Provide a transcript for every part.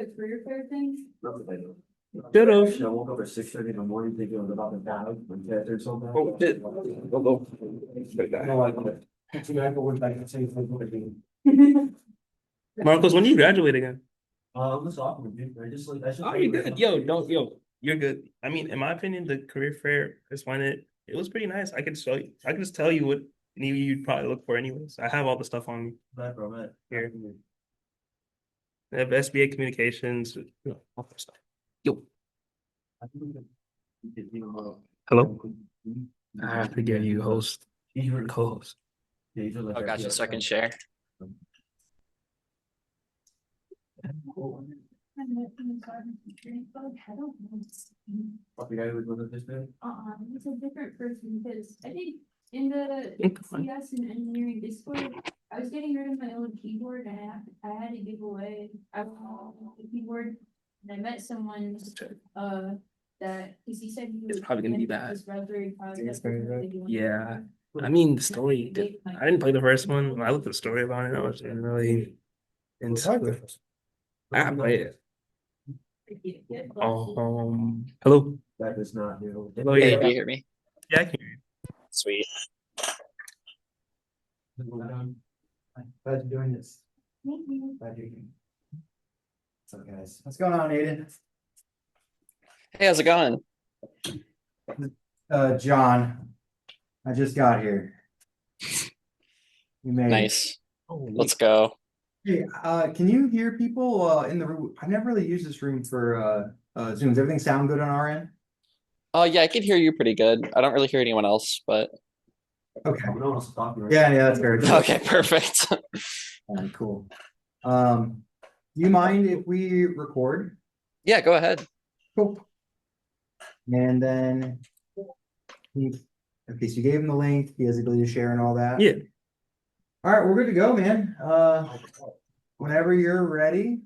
the career fair thing? Ditto. I woke up at 6:30 in the morning thinking it was about to die when death or something. Oh, shit. Hello. No, I don't. Actually, I go back and say something. Marcos, when do you graduate again? This awkward, dude. I just like I should. Oh, you're good. You're good. I mean, in my opinion, the career fair is when it was pretty nice. I could show you. I can just tell you what you'd probably look for anyways. I have all the stuff on me Bad, bro, man. here. I have SBA communications, all that stuff. Yo, hello. I have to get you host, co-host. Oh, gotcha. So I can share. It's a different person because I think in the CS and engineering Discord, I was getting rid of my old keyboard and I had to give away the keyboard. And I met someone that because he said he was It's probably gonna be bad. this Raspberry Pi. Yeah. I mean, the story. I didn't play the first one. I looked at the story about it. I was really into it. I played it. Hello. That is not new. Hello, Hey, yeah. do you hear me? Yeah, I can hear you. Sweet. Glad you're doing this. Thank you. Glad you're here. What's up, guys? What's going on, Aiden? Hey, how's it going? John, I just got here. You made it. Nice. Oh, Let's go. Hey, can you hear people in the room? I've never really used this room for Zooms. Everything sound good on our end? Oh, yeah, I can hear you pretty good. I don't really hear anyone else, but Okay. No one's talking right Yeah, that's fair. okay, perfect. All right, cool. Do you mind if we record? Yeah, go ahead. Cool. And then okay, so you gave him the link, he has the ability to share and all that. Yeah. All right, we're good to go, man. Whenever you're ready,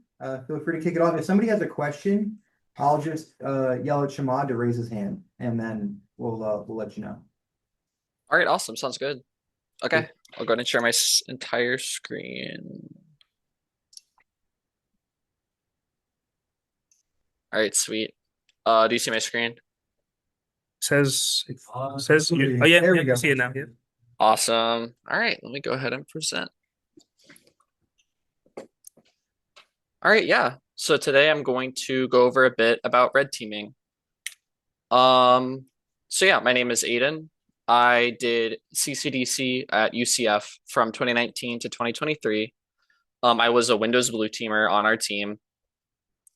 feel free to kick it off. If somebody has a question, I'll just yell at Shamad to raise his hand, and then we'll let you know. All right, awesome. Sounds good. Okay, I'll go ahead and share my entire screen. All right, sweet. Do you see my screen? Says now. you. Oh yeah, There we yeah, go. I see it now. Yeah. Awesome. All right, let me go ahead and present. All right, yeah. So today I'm going to go over a bit about red teaming. So yeah, my name is Aiden. I did CCDC at UCF from 2019 to 2023. I was a Windows blue teamer on our team.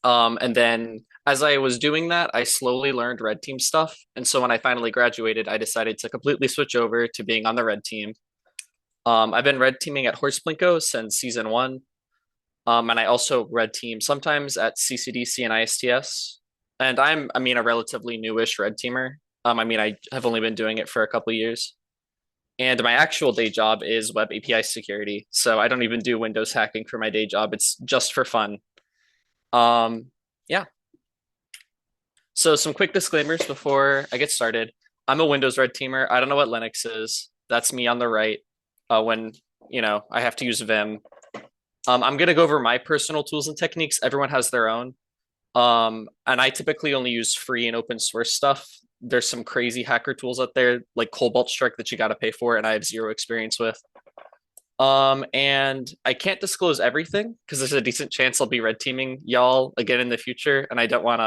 And then as I was doing that, I slowly learned red team stuff. And so when I finally graduated, I decided to completely switch over to being on the red team. I've been red teaming at Plinko since season 1. And I also red team sometimes at CCDC and ISTS. And I'm a relatively newish red teamer. I have only been doing it for a couple years. And my actual day job is web API security. So I don't even do Windows hacking for my day job. It's just for fun. Yeah. So some quick disclaimers before I get started. I'm a Windows red teamer. I don't know what Linux is. That's me on the right. When I have to use Vim. I'm gonna go over my personal tools and techniques. Everyone has their own. And I typically only use free and open source stuff. There's some crazy hacker tools out there like Cobalt Strike that you got to pay for, and I have zero experience with. And I can't disclose everything because there's a decent chance I'll be red teaming y'all again in the future, and I don't want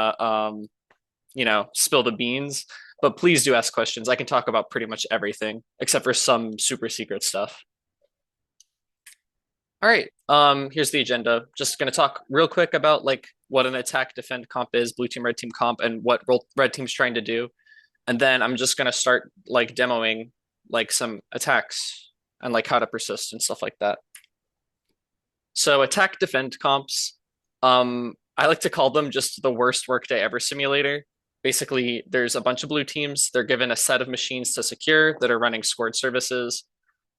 to spill the beans. But please do ask questions. I can talk about pretty much everything except for some super secret stuff. All right, here's the agenda. Just gonna talk real quick about like what an attack defend comp is, blue team, red team comp, and what red team's trying to do. And then I'm just gonna start like demoing like some attacks and like how to persist and stuff like that. So attack defend comps, I like to call them just the worst workday ever simulator. Basically, there's a bunch of blue teams. They're given a set of machines to secure that are running scored services.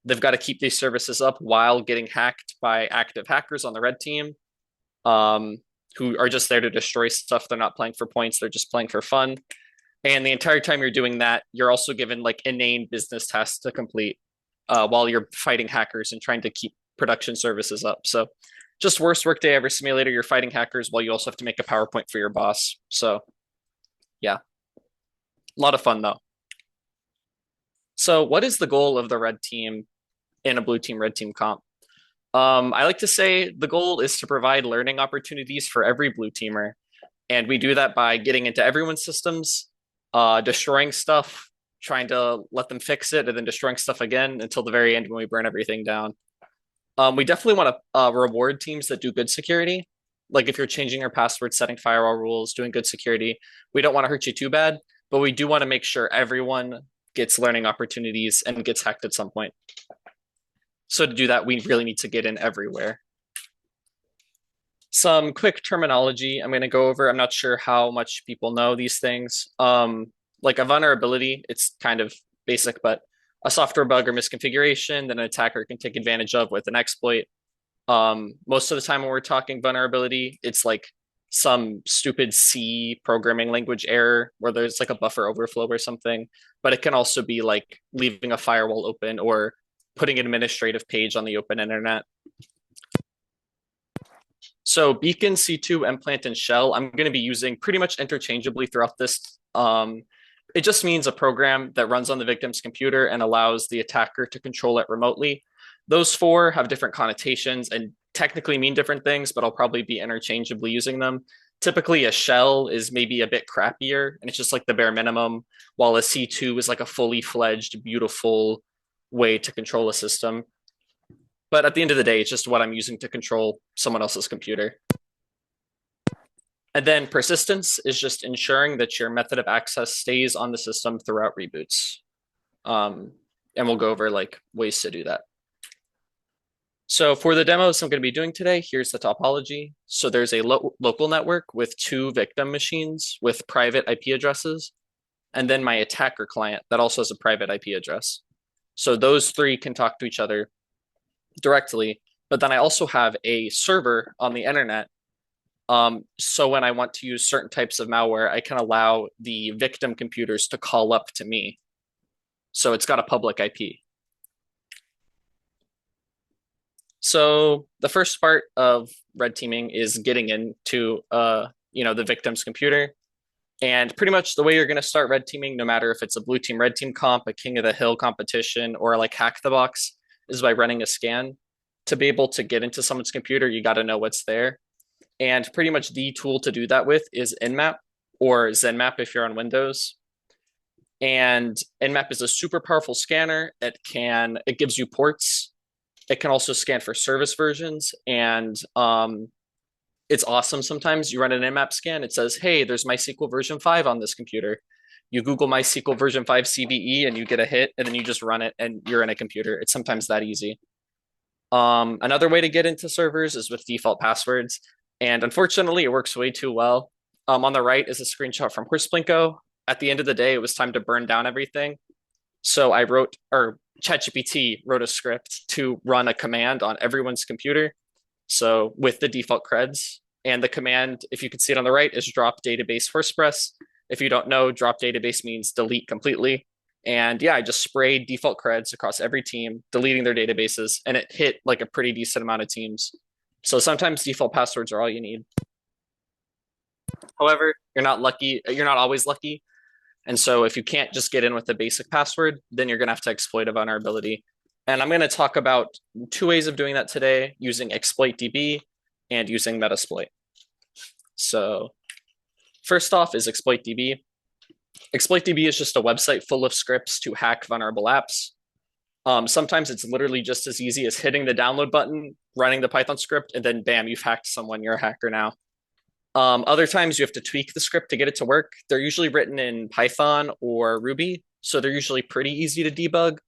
They've got to keep these services up while getting hacked by active hackers on the red team, who are just there to destroy stuff. They're not playing for points. They're just playing for fun. And the entire time you're doing that, you're also given like inane business tasks to complete while you're fighting hackers and trying to keep production services up. So just worst workday ever simulator. You're fighting hackers while you also have to make a PowerPoint for your boss. So yeah, a lot of fun though. So what is the goal of the red team in a blue team, red team comp? I like to say the goal is to provide learning opportunities for every blue teamer. And we do that by getting into everyone's systems, destroying stuff, trying to let them fix it, and then destroying stuff again until the very end when we burn everything down. We definitely want to reward teams that do good security. Like if you're changing your password, setting firewall rules, doing good security, we don't want to hurt you too bad, but we do want to make sure everyone gets learning opportunities and gets hacked at some point. So to do that, we really need to get in everywhere. Some quick terminology I'm going to go over. I'm not sure how much people know these things. Like a vulnerability, it's kind of basic, but a software bug or misconfiguration that an attacker can take advantage of with an exploit. Most of the time when we're talking vulnerability, it's like some stupid C programming language error where there's like a buffer overflow or something, but it can also be like leaving a firewall open or putting an administrative page on the open internet. So Beacon, C2, Implant, and Shell, I'm going to be using pretty much interchangeably throughout this. It just means a program that runs on the victim's computer and allows the attacker to control it remotely. Those four have different connotations and technically mean different things, but I'll probably be interchangeably using them. Typically, a shell is maybe a bit crappier, and it's just like the bare minimum, while a C2 is like a fully fledged, beautiful way to control a system. But at the end of the day, it's just what I'm using to control someone else's computer. And then persistence is just ensuring that your method of access stays on the system throughout reboots. And we'll go over like ways to do that. So for the demos I'm going to be doing today, here's the topology. So there's a local network with 2 victim machines with private IP addresses, and then my attacker client that also has a private IP address. So those 3 can talk to each other directly, but then I also have a server on the internet. So when I want to use certain types of malware, I can allow the victim computers to call up to me. So it's got a public IP. So the first part of red teaming is getting into the victim's computer. And pretty much the way you're going to start red teaming, no matter if it's a blue team, red team comp, a King of the Hill competition, or like Hack the Box, is by running a scan. To be able to get into someone's computer, you got to know what's there. And pretty much the tool to do that with is Nmap or Zenmap if you're on Windows. And Nmap is a super powerful scanner. It gives you ports. It can also scan for service versions, and it's awesome. Sometimes you run an Nmap scan, it says, hey, there's MySQL version 5 on this computer. You Google MySQL version 5 CVE and you get a hit, and then you just run it and you're in a computer. It's sometimes that easy. Another way to get into servers is with default passwords, and unfortunately it works way too well. On the right is a screenshot from plinko. At the end of the day, it was time to burn down everything. So ChatGPT wrote a script to run a command on everyone's computer. So with the default creds, and the command, if you can see it on the right, is drop database horsepress. If you don't know, drop database means delete completely. And yeah, I just sprayed default creds across every team, deleting their databases, and it hit like a pretty decent amount of teams. So sometimes default passwords are all you need. However, you're not always lucky. And so if you can't just get in with the basic password, then you're going to have to exploit a vulnerability. And I'm going to talk about 2 ways of doing that today, using ExploitDB and using Metasploit. So first off is ExploitDB. ExploitDB is just a website full of scripts to hack vulnerable apps. Sometimes it's literally just as easy as hitting the download button, running the Python script, and then bam, you've hacked someone, you're a hacker now. Other times you have to tweak the script to get it to work. They're usually written in Python or Ruby, so they're usually pretty easy to debug.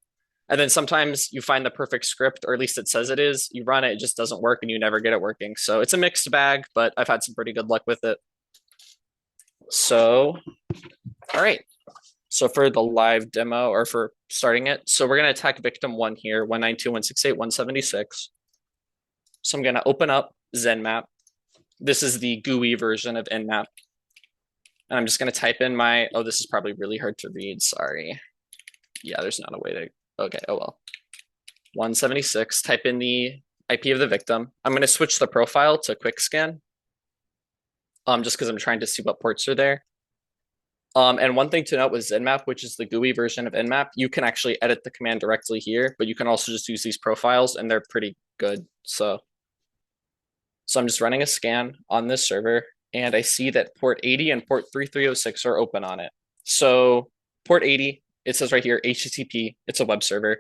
And then sometimes you find the perfect script, or at least it says it is. You run it, it just doesn't work, and you never get it working. So it's a mixed bag, but I've had some pretty good luck with it. So, all right. So for the live demo, or for starting it, so we're going to attack victim 1 here, 192.168.176. So I'm going to open up Zenmap. This is the GUI version of Nmap. And I'm just going to type in this is probably really hard to read, sorry. Yeah, there's not a way to, okay, oh well. 176, type in the IP of the victim. I'm going to switch the profile to quick scan. Just because I'm trying to see what ports are there. And one thing to note with Nmap, which is the GUI version of Nmap, you can actually edit the command directly here, but you can also just use these profiles and they're pretty good. So I'm just running a scan on this server and I see that port 80 and port 3306 are open on it. So port 80, it says right here, HTTP, it's a web server.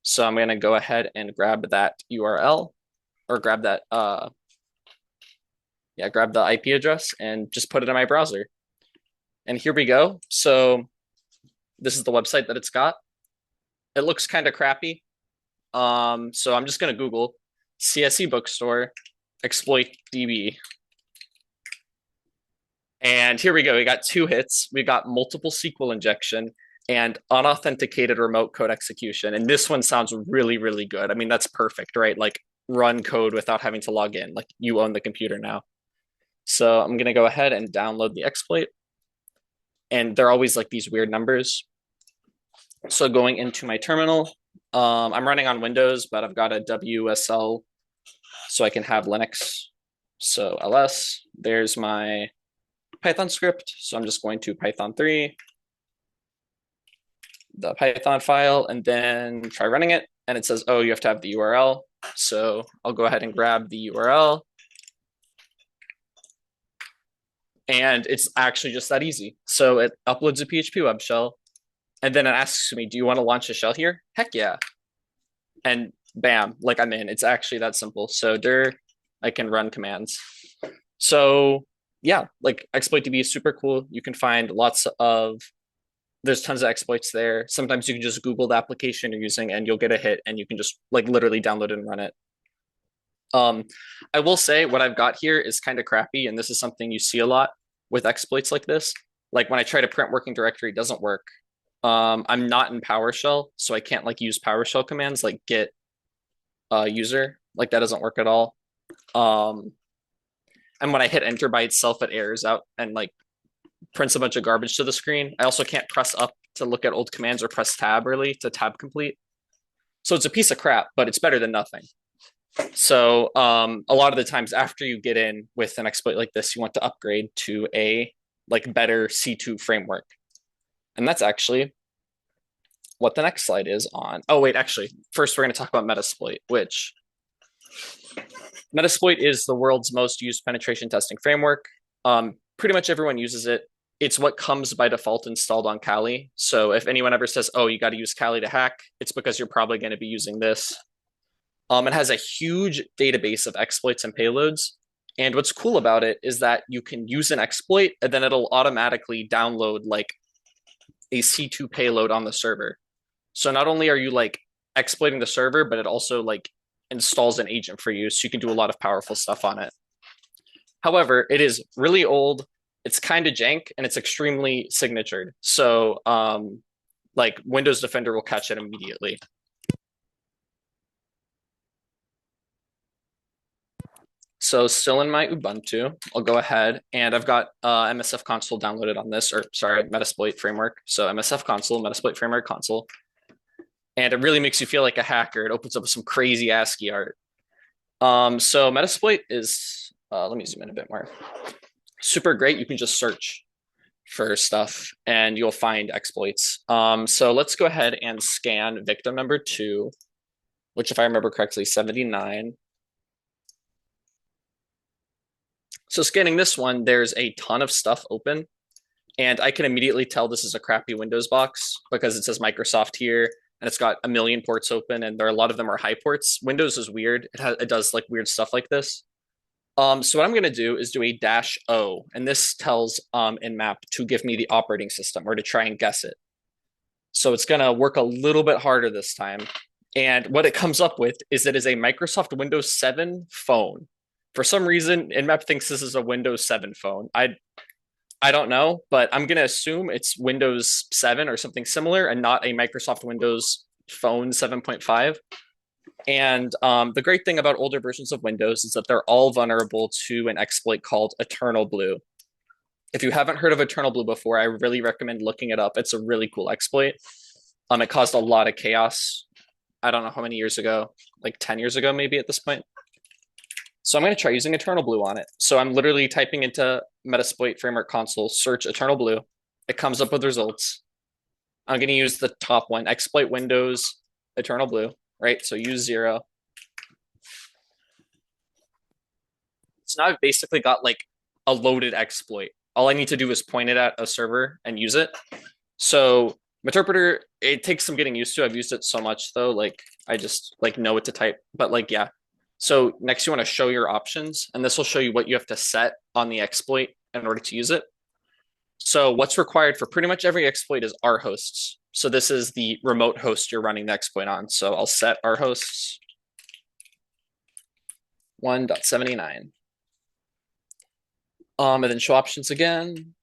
So I'm going to go ahead and grab that URL or grab that, grab the IP address and just put it in my browser. And here we go. So this is the website that it's got. It looks kind of crappy. So I'm just going to Google CSE bookstore exploit DB. And here we go. We got 2 hits. We got multiple SQL injection and unauthenticated remote code execution. And this one sounds really, really good. I mean, that's perfect, right? Like run code without having to log in. Like you own the computer now. So I'm going to go ahead and download the exploit. And they're always like these weird numbers. So going into my terminal, I'm running on Windows, but I've got a WSL so I can have Linux. So ls, there's my Python script. So I'm just going to Python 3, the Python file, and then try running it. And it says, oh, you have to have the URL. So I'll go ahead and grab the URL. And it's actually just that easy. So it uploads a PHP web shell. And then it asks me, do you want to launch a shell here? Heck yeah. And bam, like I'm in. It's actually that simple. So dir, I can run commands. So yeah, like exploit.db is super cool. You can find there's tons of exploits there. Sometimes you can just Google the application you're using and you'll get a hit and you can just like literally download it and run it. I will say what I've got here is kind of crappy, and this is something you see a lot with exploits like this. Like when I try to print working directory, it doesn't work. I'm not in PowerShell, so I can't like use PowerShell commands like git user. Like that doesn't work at all. And when I hit enter by itself, it errors out and like prints a bunch of garbage to the screen. I also can't press up to look at old commands or press tab really to tab complete. So it's a piece of crap, but it's better than nothing. So a lot of the times after you get in with an exploit like this, you want to upgrade to a like better C2 framework. And that's actually what the next slide is on. Oh, wait, actually, first we're going to talk about Metasploit, which Metasploit is the world's most used penetration testing framework. Pretty much everyone uses it. It's what comes by default installed on Kali. So if anyone ever says, oh, you got to use Kali to hack, it's because you're probably going to be using this. It has a huge database of exploits and payloads. And what's cool about it is that you can use an exploit and then it'll automatically download like a C2 payload on the server. So not only are you like exploiting the server, but it also like installs an agent for you. So you can do a lot of powerful stuff on it. However, it is really old. It's kind of jank and it's extremely signatured. So like Windows Defender will catch it immediately. So still in my Ubuntu, I'll go ahead and I've got MSF console downloaded on this, or sorry, Metasploit framework. So MSF console, Metasploit framework console. And it really makes you feel like a hacker. It opens up with some crazy ASCII art. So Metasploit is, let me zoom in a bit more. Super great. You can just search for stuff and you'll find exploits. So let's go ahead and scan victim number 2, which if I remember correctly, 79. So scanning this one, there's a ton of stuff open and I can immediately tell this is a crappy Windows box because it says Microsoft here and it's got a million ports open and there are a lot of them are high ports. Windows is weird. It does like weird stuff like this. So what I'm going to do is do a -O, and this tells Nmap to give me the operating system or to try and guess it. So it's going to work a little bit harder this time. And what it comes up with is it is a Microsoft Windows 7 phone. For some reason, Nmap thinks this is a Windows 7 phone. I don't know, but I'm going to assume it's Windows 7 or something similar and not a Microsoft Windows Phone 7.5. And the great thing about older versions of Windows is that they're all vulnerable to an exploit called Eternal Blue. If you haven't heard of Eternal Blue before, I really recommend looking it up. It's a really cool exploit. It caused a lot of chaos I don't know how many years ago, like 10 years ago, maybe at this point. So I'm going to try using Eternal Blue on it. So I'm literally typing into Metasploit Framework console, search Eternal Blue. It comes up with results. I'm going to use the top one, exploit Windows Eternal Blue, right? So use 0. So now I've basically got like a loaded exploit. All I need to do is point it at a server and use it. So Meterpreter, it takes some getting used to. I've used it so much though, like I just like know what to type. But like, yeah. So next you want to show your options, and this will show you what you have to set on the exploit in order to use it. So what's required for pretty much every exploit is R hosts. So this is the remote host you're running the exploit on. So I'll set R hosts 1.79. And then show options again.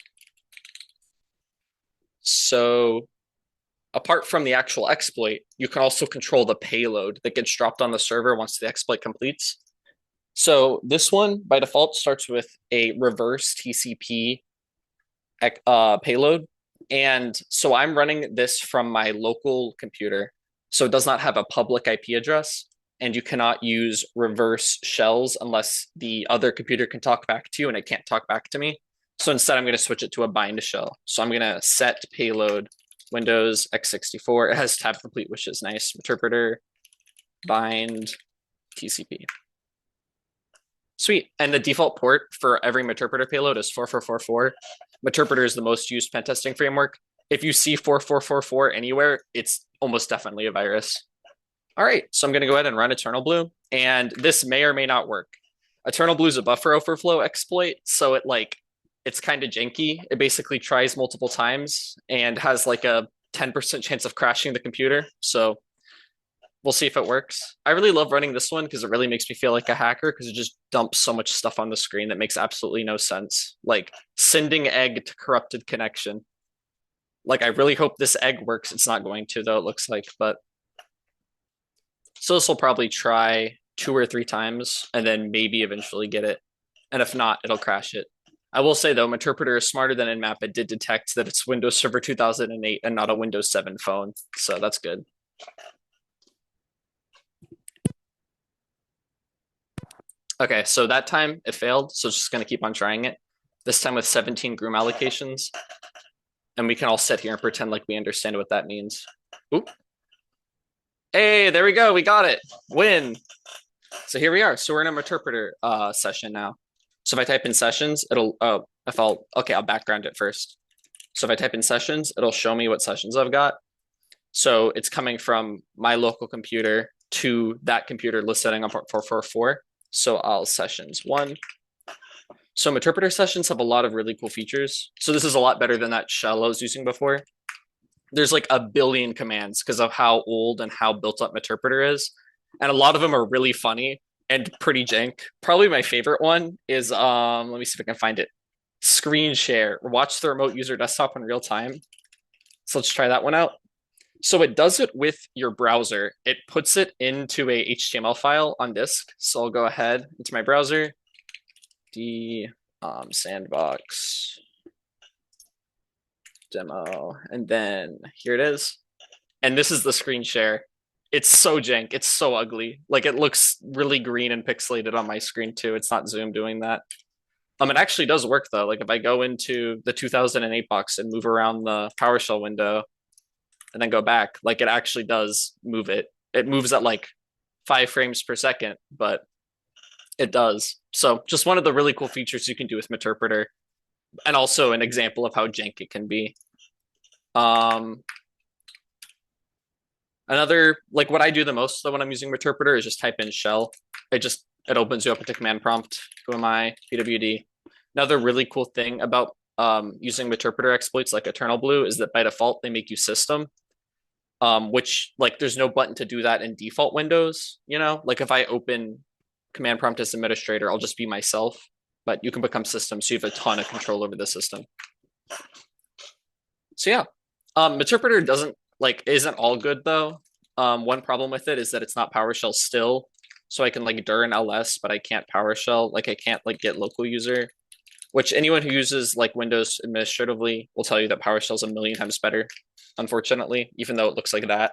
So apart from the actual exploit, you can also control the payload that gets dropped on the server once the exploit completes. So this one by default starts with a reverse TCP payload. And so I'm running this from my local computer. So it does not have a public IP address, and you cannot use reverse shells unless the other computer can talk back to you, and it can't talk back to me. So instead, I'm going to switch it to a bind shell. So I'm going to set payload Windows x64. It has tab complete, which is nice. Interpreter bind TCP. Sweet. And the default port for every Meterpreter payload is 4444. Meterpreter is the most used pen testing framework. If you see 4444 anywhere, it's almost definitely a virus. All right, so I'm going to go ahead and run Eternal Blue, and this may or may not work. Eternal Blue is a buffer overflow exploit, so it's kind of janky. It basically tries multiple times and has like a 10% chance of crashing the computer. So we'll see if it works. I really love running this one because it really makes me feel like a hacker, because it just dumps so much stuff on the screen that makes absolutely no sense. Like sending egg to corrupted connection. Like I really hope this egg works. It's not going to though, it looks like, but. So this will probably try 2 or 3 times and then maybe eventually get it. And if not, it'll crash it. I will say though, Meterpreter is smarter than Nmap. It did detect that it's Windows Server 2008 and not a Windows 7 phone. So that's good. Okay, so that time it failed. So it's just going to keep on trying it. This time with 17 groom allocations. And we can all sit here and pretend like we understand what that means. Oop. Hey, there we go. We got it. Win. So here we are. So we're in a Meterpreter session now. So if I type in sessions, it'll, I'll background it first. So if I type in sessions, it'll show me what sessions I've got. So it's coming from my local computer to that computer listed on port 444. So I'll sessions 1. So Meterpreter sessions have a lot of really cool features. So this is a lot better than that shell I was using before. There's like a billion commands because of how old and how built up Meterpreter is. And a lot of them are really funny and pretty jank. Probably my favorite one is, let me see if I can find it. Screen share, watch the remote user desktop in real time. So let's try that one out. So it does it with your browser. It puts it into a HTML file on disk. So I'll go ahead into my browser, sandbox demo, and then here it is. And this is the screen share. It's so jank. It's so ugly. Like it looks really green and pixelated on my screen too. It's not Zoom doing that. It actually does work though. Like if I go into the 2008 box and move around the PowerShell window and then go back, like it actually does move it. It moves at like 5 frames per second, but it does. So just one of the really cool features you can do with Meterpreter, and also an example of how jank it can be. Another, like what I do the most though when I'm using Meterpreter is just type in shell. It opens you up with the command prompt. Who am I? PWD. Another really cool thing about using Meterpreter exploits like Eternal Blue is that by default they make you system, which like there's no button to do that in default Windows. You know, like if I open command prompt as administrator, I'll just be myself. But you can become system, so you have a ton of control over the system. So yeah, Meterpreter isn't all good though. One problem with it is that it's not PowerShell still. So I can like dir and ls, but I can't PowerShell. Like I can't like get local user, which anyone who uses like Windows administratively will tell you that PowerShell is a million times better, unfortunately, even though it looks like that.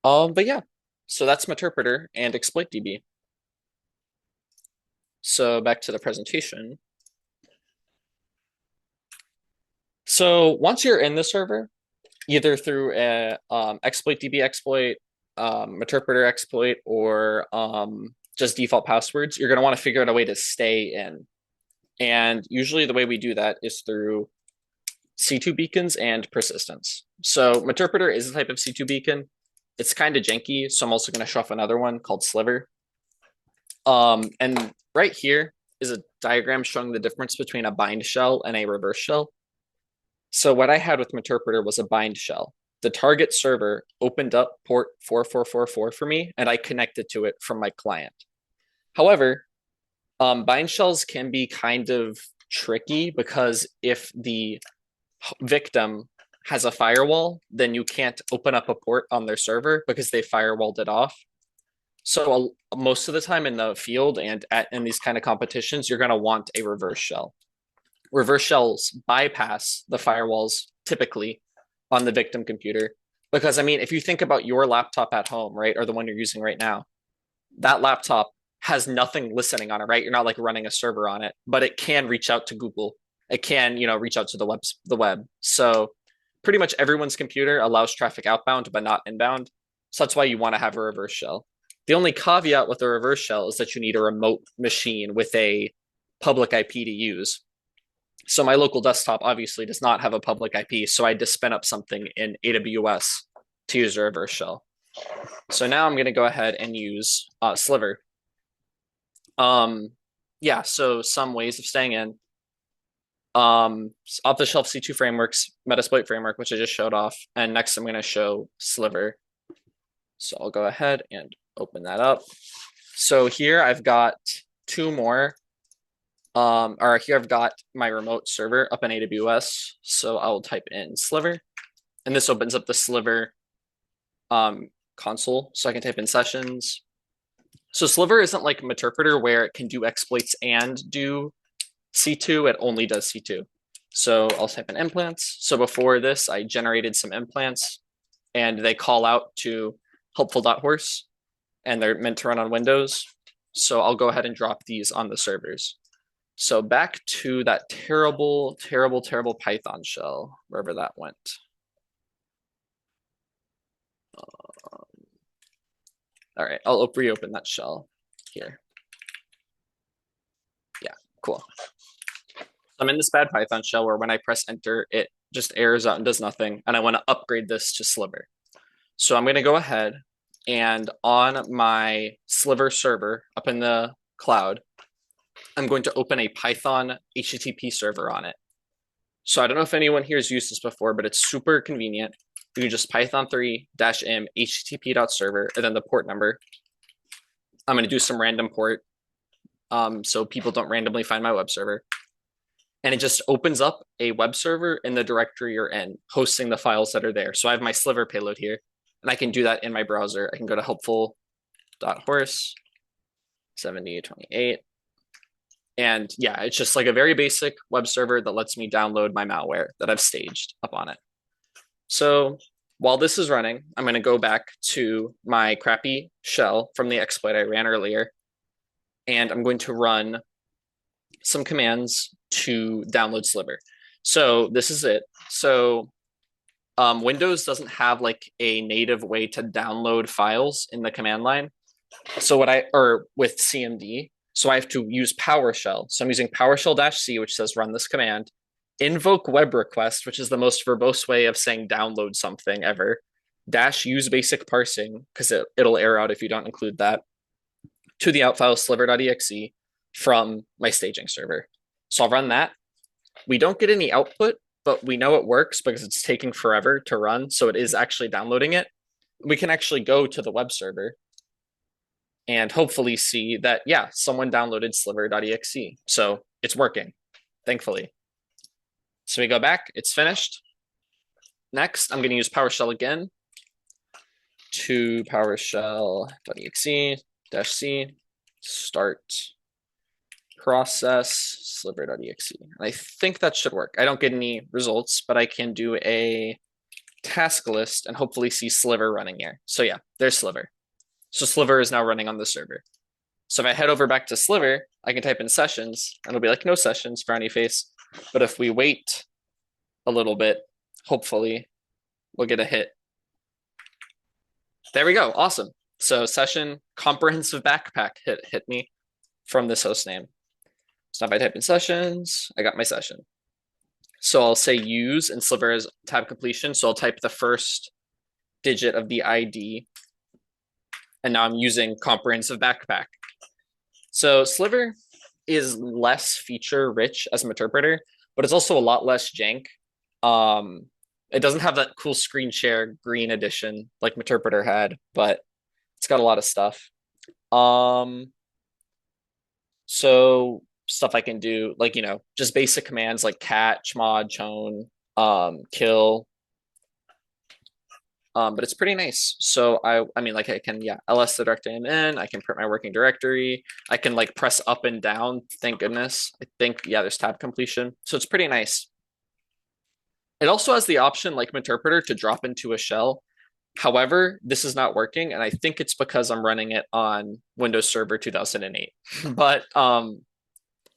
But yeah, so that's Meterpreter and ExploitDB. So back to the presentation. So once you're in the server, either through a ExploitDB exploit, Meterpreter exploit, or just default passwords, you're going to want to figure out a way to stay in. And usually the way we do that is through C2 beacons and persistence. So Meterpreter is a type of C2 beacon. It's kind of janky, so I'm also going to show off another one called Sliver. And right here is a diagram showing the difference between a bind shell and a reverse shell. So what I had with Meterpreter was a bind shell. The target server opened up port 4444 for me, and I connected to it from my client. However, bind shells can be kind of tricky because if the victim has a firewall, then you can't open up a port on their server because they firewalled it off. So most of the time in the field and in these kind of competitions, you're going to want a reverse shell. Reverse shells bypass the firewalls typically on the victim computer. Because I mean, if you think about your laptop at home, right, or the one you're using right now, that laptop has nothing listening on it, right? You're not like running a server on it, but it can reach out to Google. It can, reach out to the web. So pretty much everyone's computer allows traffic outbound, but not inbound. So that's why you want to have a reverse shell. The only caveat with a reverse shell is that you need a remote machine with a public IP to use. So my local desktop obviously does not have a public IP, so I had to spin up something in AWS to use a reverse shell. So now I'm going to go ahead and use Sliver. Yeah, so some ways of staying in. Off-the-shelf C2 frameworks, Metasploit framework, which I just showed off, and next I'm going to show Sliver. So I'll go ahead and open that up. So here I've got two more. Or here I've got my remote server up in AWS. So I'll type in Sliver, and this opens up the Sliver console. So I can type in sessions. So Sliver isn't like Meterpreter where it can do exploits and do C2. It only does C2. So I'll type in implants. So before this, I generated some implants, and they call out to helpful.horse, and they're meant to run on Windows. So I'll go ahead and drop these on the servers. So back to that terrible, terrible, terrible Python shell, wherever that went. All right, I'll reopen that shell here. Yeah, cool. I'm in this bad Python shell where when I press enter, it just errors out and does nothing. And I want to upgrade this to Sliver. So I'm going to go ahead and on my Sliver server up in the cloud, I'm going to open a Python HTTP server on it. So I don't know if anyone here has used this before, but it's super convenient. You can just python3-m http.server and then the port number. I'm going to do some random port so people don't randomly find my web server. And it just opens up a web server in the directory you're in, hosting the files that are there. So I have my Sliver payload here, and I can do that in my browser. I can go to helpful.horse 7028. And yeah, it's just like a very basic web server that lets me download my malware that I've staged up on it. So while this is running, I'm going to go back to my crappy shell from the exploit I ran earlier, and I'm going to run some commands to download Sliver. So this is it. So Windows doesn't have like a native way to download files in the command line. So with CMD, so I have to use PowerShell. So I'm using PowerShell-C, which says run this command, invoke web request, which is the most verbose way of saying download something ever, -use basic parsing, because it'll error out if you don't include that, to the out file sliver.exe from my staging server. So I'll run that. We don't get any output, but we know it works because it's taking forever to run. So it is actually downloading it. We can actually go to the web server and hopefully see that, yeah, someone downloaded sliver.exe. So it's working, thankfully. So we go back, it's finished. Next, I'm going to use PowerShell again to PowerShell.exe -c start process sliver.exe. And I think that should work. I don't get any results, but I can do a task list and hopefully see Sliver running here. So yeah, there's Sliver. So Sliver is now running on the server. So if I head over back to Sliver, I can type in sessions and it'll be like no sessions, frowny face. But if we wait a little bit, hopefully we'll get a hit. There we go. Awesome. So session comprehensive backpack hit me from this host name. So if I type in sessions, I got my session. So I'll say use and Sliver is tab completion. So I'll type the first digit of the ID. And now I'm using comprehensive backpack. So Sliver is less feature rich as an interpreter, but it's also a lot less jank. It doesn't have that cool screen share green edition like Meterpreter had, but it's got a lot of stuff. So stuff I can do, like, you know, just basic commands like cat, chmod, chown, kill. But it's pretty nice. So I mean, like I can, yeah, ls the directory I'm in, I can print my working directory. I can like press up and down. Thank goodness. I think, yeah, there's tab completion. So it's pretty nice. It also has the option, like Meterpreter, to drop into a shell. However, this is not working, and I think it's because I'm running it on Windows Server 2008. But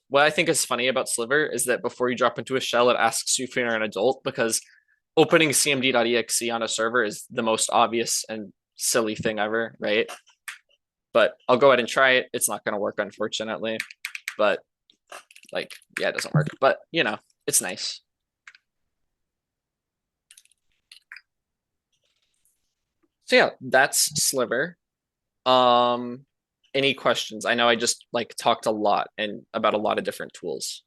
what I think is funny about Sliver is that before you drop into a shell, it asks you if you're an adult, because opening cmd.exe on a server is the most obvious and silly thing ever, right? But I'll go ahead and try it. It's not going to work, unfortunately. But, like, yeah, it doesn't work. But, you know, it's nice. So yeah, that's Sliver. Any questions? I know I just like talked a lot and about a lot of different tools.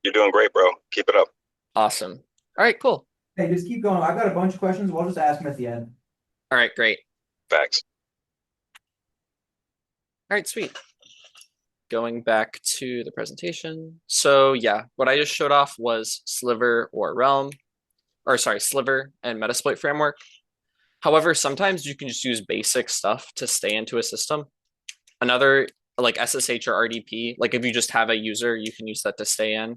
You're doing great, bro. Keep it up. Awesome. All right, cool. Hey, just keep going. I've got a bunch of questions. We'll just ask them at the end. All right, great. Facts. All right, sweet. Going back to the presentation. So yeah, what I just showed off was Sliver or Realm, or sorry, Sliver and Metasploit framework. However, sometimes you can just use basic stuff to stay into a system. Another, like SSH or RDP, like if you just have a user, you can use that to stay in.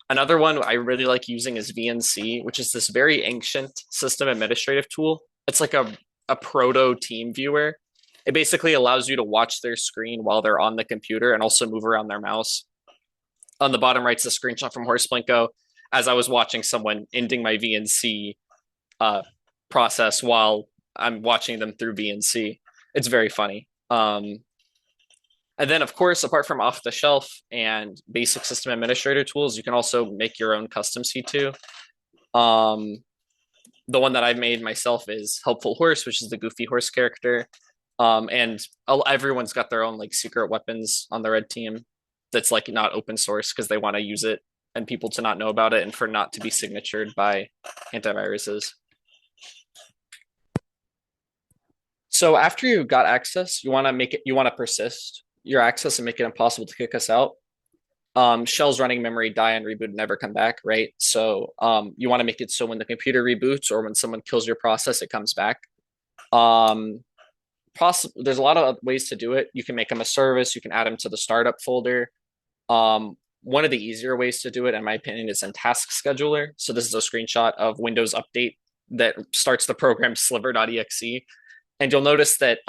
Another one I really like using is VNC, which is this very ancient system administrative tool. It's like a proto team viewer. It basically allows you to watch their screen while they're on the computer and also move around their mouse. On the bottom right's a screenshot from Horse Plinko as I was watching someone ending my VNC process while I'm watching them through VNC. It's very funny. And then, of course, apart from off-the-shelf and basic system administrator tools, you can also make your own custom C2. The one that I've made myself is Helpful Horse, which is the goofy horse character. And everyone's got their own like secret weapons on the red team that's like not open source because they want to use it and people to not know about it and for not to be signatured by antiviruses. So after you got access, you want to persist your access and make it impossible to kick us out. Shells running memory die and reboot and never come back, right? So you want to make it so when the computer reboots or when someone kills your process, it comes back. There's a lot of ways to do it. You can make them a service. You can add them to the startup folder. One of the easier ways to do it, in my opinion, is in Task Scheduler. So this is a screenshot of Windows Update that starts the program sliver.exe. And you'll notice that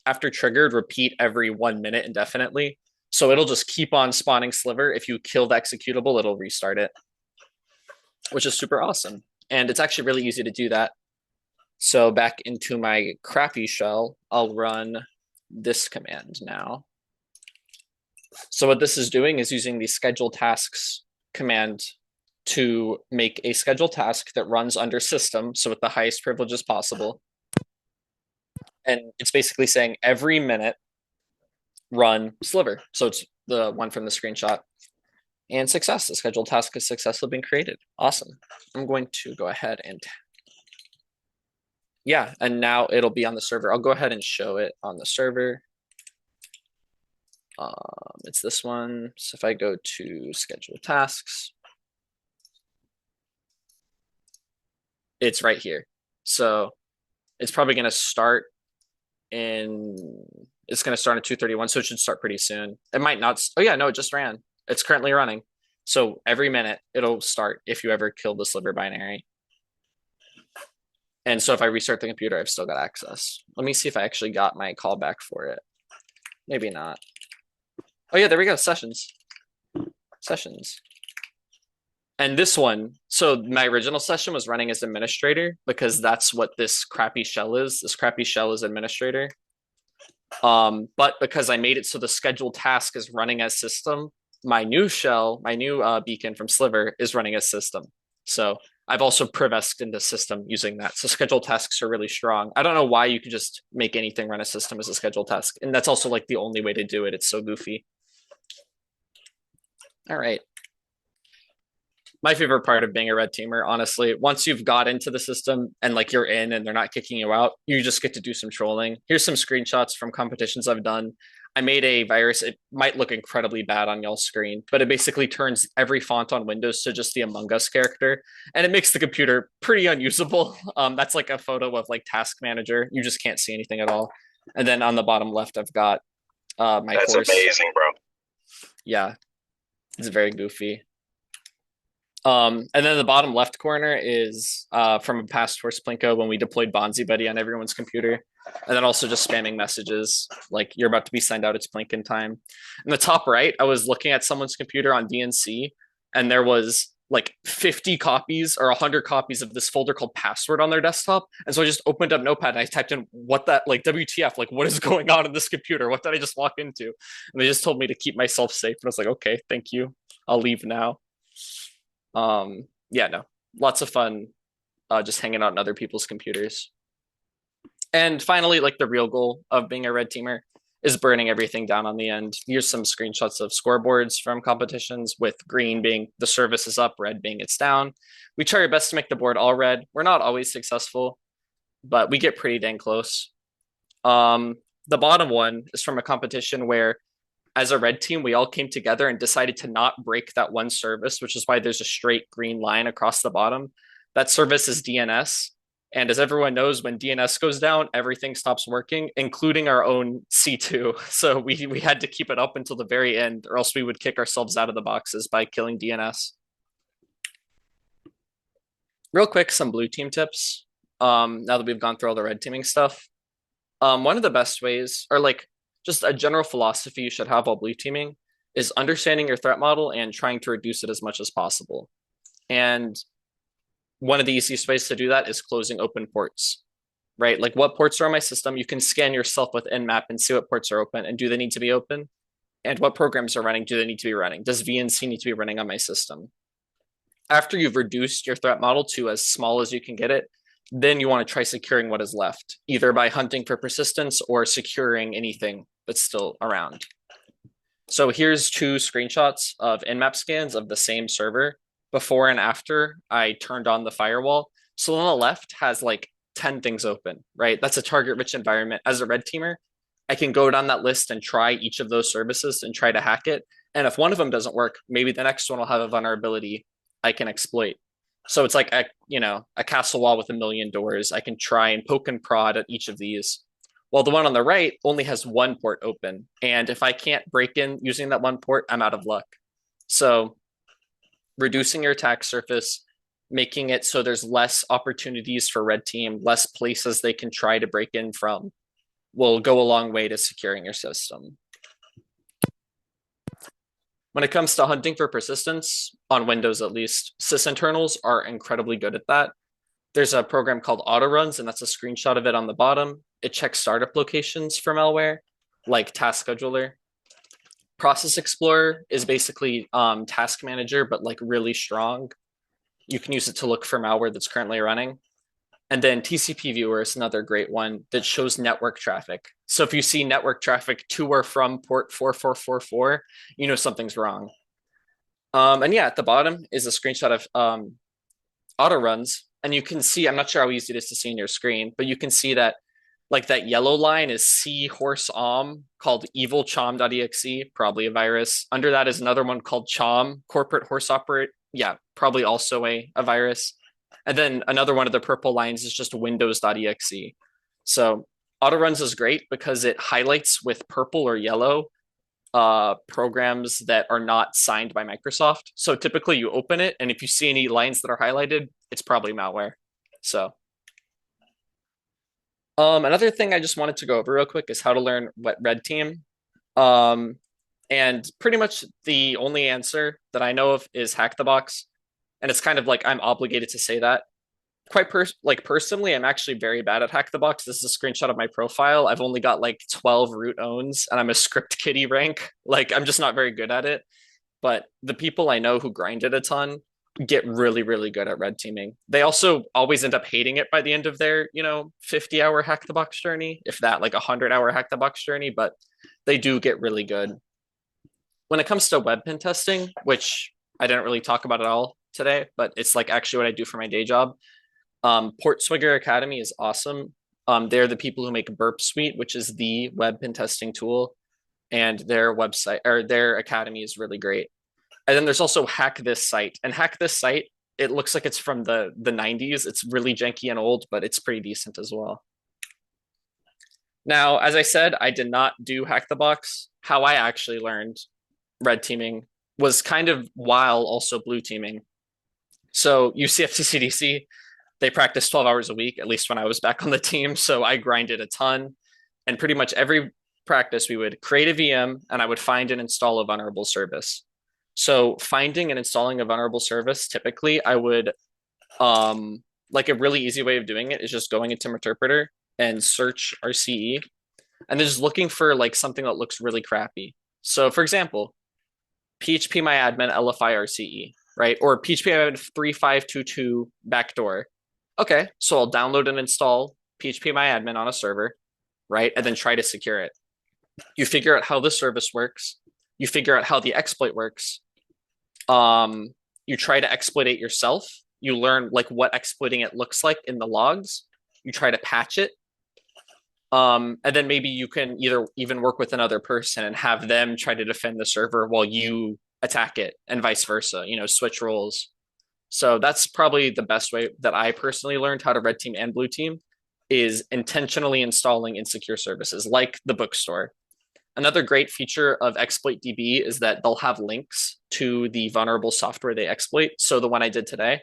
after triggered, repeat every 1 minute indefinitely. So it'll just keep on spawning Sliver. If you kill the executable, it'll restart it, which is super awesome. And it's actually really easy to do that. So back into my crappy shell, I'll run this command now. So what this is doing is using the schedule tasks command to make a schedule task that runs under system, so with the highest privileges possible. And it's basically saying every minute run Sliver. So it's the one from the screenshot. And success, the scheduled task has successfully been created. Awesome. I'm going to go ahead and yeah, and now it'll be on the server. I'll go ahead and show it on the server. It's this one. So if I go to schedule tasks, it's right here. So it's probably going to start it's going to start at 2:31, so it should start pretty soon. It might not. Oh yeah, no, it just ran. It's currently running. So every minute it'll start if you ever kill the sliver binary. And so if I restart the computer, I've still got access. Let me see if I actually got my callback for it. Maybe not. Oh yeah, there we go. Sessions. And this one, so my original session was running as administrator because that's what this crappy shell is. This crappy shell is administrator. But because I made it so the scheduled task is running as system, my new shell, my new beacon from Sliver is running as system. So I've also privesked into system using that. So scheduled tasks are really strong. I don't know why you could just make anything run a system as a scheduled task. And that's also like the only way to do it. It's so goofy. All right. My favorite part of being a red teamer, honestly, once you've got into the system and like you're in and they're not kicking you out, you just get to do some trolling. Here's some screenshots from competitions I've done. I made a virus. It might look incredibly bad on y'all's screen, but it basically turns every font on Windows to just the Among Us character, and it makes the computer pretty unusable. That's like a photo of like Task Manager. You just can't see anything at all. And then on the bottom left, I've got my That's course. amazing, bro. Yeah, it's very goofy. And then the bottom left corner is from a past horse plinko when we deployed Bonzi Buddy on everyone's computer. And then also just spamming messages like you're about to be signed out, it's Plinkin time. In the top right, I was looking at someone's computer on DNC and there was like 50 copies or 100 copies of this folder called password on their desktop. And so I just opened up Notepad and I typed in what that, like WTF, like what is going on in this computer? What did I just walk into? And they just told me to keep myself safe. And I was like, okay, thank you. I'll leave now. Yeah, no, lots of fun just hanging out on other people's computers. And finally, like the real goal of being a red teamer is burning everything down on the end. Here's some screenshots of scoreboards from competitions, with green being the service is up, red being it's down. We try our best to make the board all red. We're not always successful, but we get pretty dang close. The bottom one is from a competition where as a red team, we all came together and decided to not break that one service, which is why there's a straight green line across the bottom. That service is DNS. And as everyone knows, when DNS goes down, everything stops working, including our own C2. So we had to keep it up until the very end, or else we would kick ourselves out of the boxes by killing DNS. Real quick, some blue team tips. Now that we've gone through all the red teaming stuff. One of the best ways, or like just a general philosophy you should have while blue teaming, is understanding your threat model and trying to reduce it as much as possible. And one of the easiest ways to do that is closing open ports, right? Like what ports are on my system? You can scan yourself with Nmap and see what ports are open and do they need to be open? And what programs are running? Do they need to be running? Does VNC need to be running on my system? After you've reduced your threat model to as small as you can get it, then you want to try securing what is left, either by hunting for persistence or securing anything that's still around. So here's two screenshots of Nmap scans of the same server before and after I turned on the firewall. So on the left has like 10 things open, right? That's a target rich environment. As a red teamer, I can go down that list and try each of those services and try to hack it. And if one of them doesn't work, maybe the next one will have a vulnerability I can exploit. So it's like a castle wall with a million doors. I can try and poke and prod at each of these. While the one on the right only has one port open. And if I can't break in using that one port, I'm out of luck. So reducing your attack surface, making it so there's less opportunities for red team, less places they can try to break in from, will go a long way to securing your system. When it comes to hunting for persistence, on Windows at least, sysinternals are incredibly good at that. There's a program called Autoruns, and that's a screenshot of it on the bottom. It checks startup locations for malware, like Task Scheduler. Process Explorer is basically Task Manager, but like really strong. You can use it to look for malware that's currently running. And then TCP Viewer is another great one that shows network traffic. So if you see network traffic to or from port 4444, you know something's wrong. And yeah, at the bottom is a screenshot of Autoruns. And you can see, I'm not sure how easy it is to see in your screen, but you can see that like that yellow line is C horse called evil chom.exe, probably a virus. Under that is another one called chom, corporate horse operate. Yeah, probably also a virus. And then another one of the purple lines is just windows.exe. So Autoruns is great because it highlights with purple or yellow programs that are not signed by Microsoft. So typically you open it, and if you see any lines that are highlighted, it's probably malware. So another thing I just wanted to go over real quick is how to learn what red team. And pretty much the only answer that I know of is hack the box. And it's kind of like I'm obligated to say that. Personally, I'm actually very bad at hack the box. This is a screenshot of my profile. I've only got like 12 root owns and I'm a script kiddie rank. Like I'm just not very good at it. But the people I know who grind it a ton get really, really good at red teaming. They also always end up hating it by the end of their, 50-hour hack the box journey, if that, like a 100-hour hack the box journey, but they do get really good. When it comes to web pen testing, which I didn't really talk about at all today, but it's like actually what I do for my day job. Portswigger Academy is awesome. They're the people who make Burp Suite, which is the web pen testing tool, and their website or their academy is really great. And then there's also Hack This Site, and Hack This Site, it looks like it's from the 90s. It's really janky and old, but it's pretty decent as well. Now, as I said, I did not do Hack the Box. How I actually learned red teaming was kind of while also blue teaming. So UCF CCDC, they practice 12 hours a week, at least when I was back on the team. So I grinded a ton. And pretty much every practice, we would create a VM and I would find and install a vulnerable service. So finding and installing a vulnerable service, typically I would, like a really easy way of doing it is just going into Interpreter and search RCE and then just looking for like something that looks really crappy. So for example, phpMyAdmin LFI RCE, right? Or phpMyAdmin 3522 backdoor. Okay, so I'll download and install phpMyAdmin on a server, right? And then try to secure it. You figure out how the service works. You figure out how the exploit works. You try to exploit it yourself. You learn like what exploiting it looks like in the logs. You try to patch it. And then maybe you can either even work with another person and have them try to defend the server while you attack it and vice versa, switch roles. So that's probably the best way that I personally learned how to red team and blue team is intentionally installing insecure services like the bookstore. Another great feature of ExploitDB is that they'll have links to the vulnerable software they exploit. So the one I did today,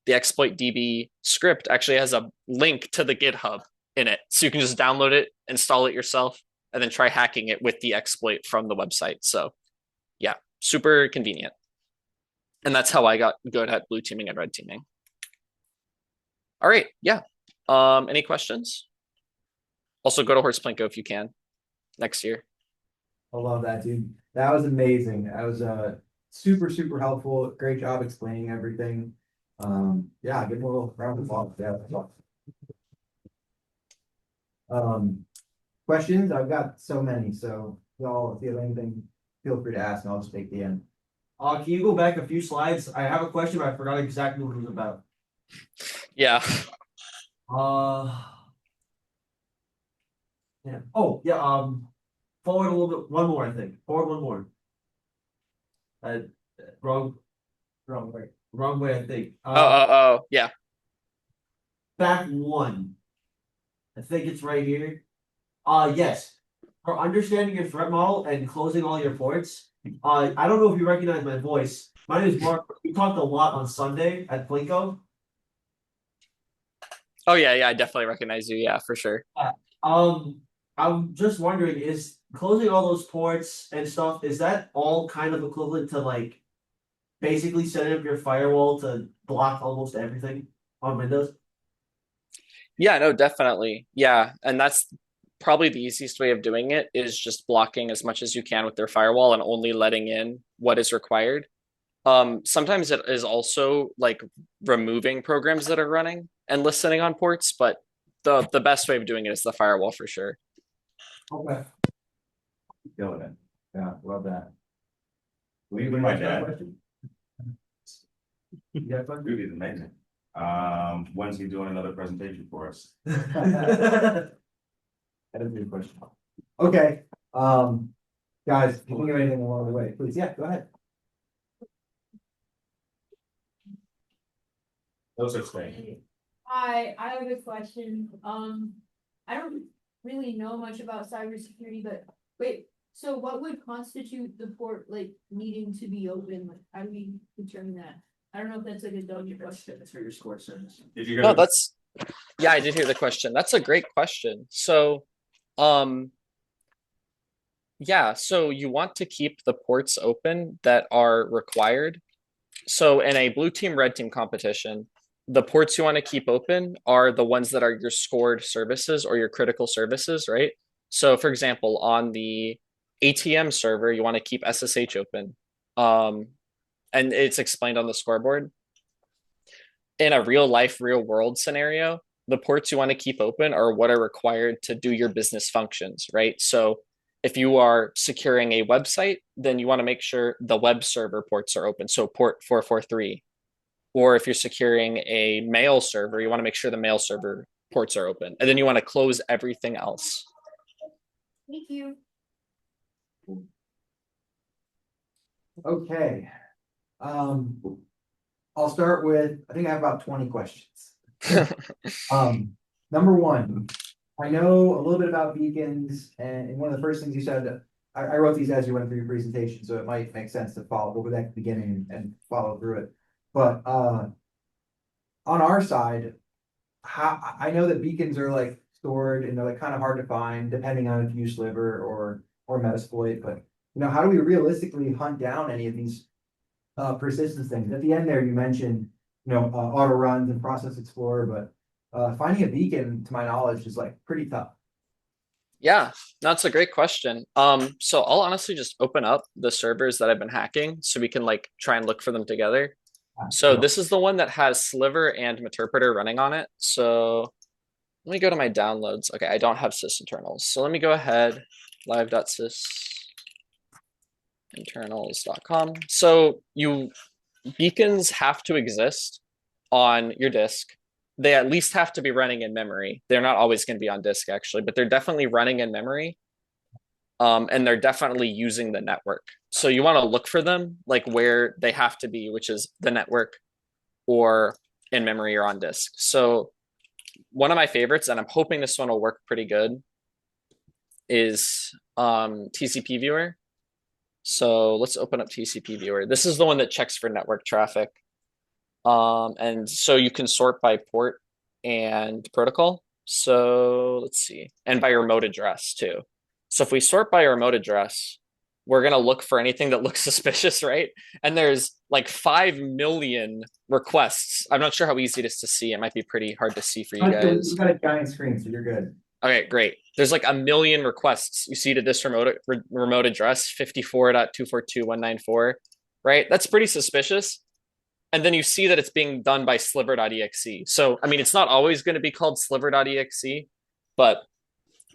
the ExploitDB script actually has a link to the GitHub in it. So you can just download it, install it yourself, and then try hacking it with the exploit from the website. So yeah, super convenient. And that's how I got good at blue teaming and red teaming. All right, yeah. Any questions? Also go to Horse Plinko if you can next year. I love that, dude. That was amazing. That was super, super helpful. Great job explaining everything. Yeah, give him a little round of applause. Yeah. Questions? I've got so many, so y'all, if you have anything, feel free to ask and I'll just take the end. Can you go back a few slides? I have a question, but I forgot exactly what it was about. Yeah. Yeah. Oh, yeah. Forward a little bit. One more, I think. Forward one more. Wrong way. Wrong way, I think. Yeah. Back one. I think it's right here. Yes. For understanding your threat model and closing all your ports. I don't know if you recognize my voice. My name is Mark. We talked a lot on Sunday at Plinko. Oh yeah, I definitely recognize you. Yeah, for sure. I'm just wondering, is closing all those ports and stuff, is that all kind of equivalent to like basically setting up your firewall to block almost everything on Windows? Yeah, no, definitely. Yeah, and that's probably the easiest way of doing it is just blocking as much as you can with their firewall and only letting in what is required. Sometimes it is also like removing programs that are running and listening on ports, but the best way of doing it is the firewall for sure. Okay. Killing it. Yeah, love that. We my dad. Yeah, Really is amazing. When's he doing another presentation for us? That is a good question. Okay, guys, if you think of anything along the way, please, yeah, go ahead. No such thing. I have a question. I don't really know much about cybersecurity, but wait, So what would constitute the port like needing to be open? Like, how do we determine that? I don't know if that's like a dumb question. That's for your score service. Did you hear? No, that's, yeah, I did hear the question. That's a great question. So, yeah, so you want to keep the ports open that are required. So in a blue team, red team competition, the ports you want to keep open are the ones that are your scored services or your critical services, right? So for example, on the ATM server, you want to keep SSH open. And it's explained on the scoreboard. In a real life, real world scenario, the ports you want to keep open are what are required to do your business functions, right? So if you are securing a website, then you want to make sure the web server ports are open. So port 443. Or if you're securing a mail server, you want to make sure the mail server ports are open. And then you want to close everything else. Thank you. Okay. I'll start with, I think I have about 20 questions. Number one, I know a little bit about beacons, and one of the first things you said, I wrote these as you went through your presentation, so it might make sense to follow, go back to the beginning and follow through it. But on our side, I know that beacons are like stored and they're like kind of hard to find depending on if you use Sliver or Metasploit, but how do we realistically hunt down any of these persistence things? At the end there, you mentioned, auto runs and Process Explorer, but finding a beacon, to my knowledge, is like pretty tough. Yeah, that's a great question. So I'll honestly just open up the servers that I've been hacking so we can like try and look for them together. So this is the one that has Sliver and Meterpreter running on it. So let me go to my downloads. Okay, I don't have sysinternals. So let me go ahead, live.sysinternals.com. So beacons have to exist on your disk. They at least have to be running in memory. They're not always going to be on disk actually, but they're definitely running in memory. And they're definitely using the network. So you want to look for them like where they have to be, which is the network or in memory or on disk. So one of my favorites, and I'm hoping this one will work pretty good, is TCP viewer. So let's open up TCP viewer. This is the one that checks for network traffic. And so you can sort by port and protocol. So let's see, and by remote address too. So if we sort by remote address, we're going to look for anything that looks suspicious, right? And there's like 5 million requests. I'm not sure how easy it is to see. It might be pretty hard to see for you guys. You've got a giant screen, so you're good. Okay, great. There's like 1 million requests you see to this remote address, 54.242.194, right? That's pretty suspicious. And then you see that it's being done by sliver.exe. So, I mean, it's not always going to be called sliver.exe, but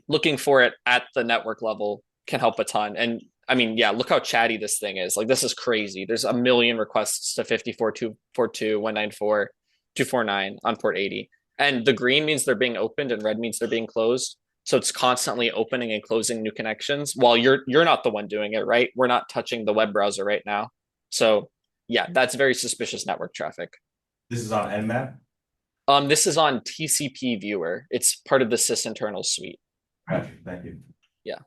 looking for it at the network level can help a ton. And I mean, yeah, look how chatty this thing is. Like, this is crazy. There's 1 million requests to 54.242.194.249 on port 80. And the green means they're being opened and red means they're being closed. So it's constantly opening and closing new connections while you're not the one doing it, right? We're not touching the web browser right now. So yeah, that's very suspicious network traffic. This is on Nmap? This is on TCP viewer. It's part of the sysinternal suite. Gotcha, thank you. Yeah.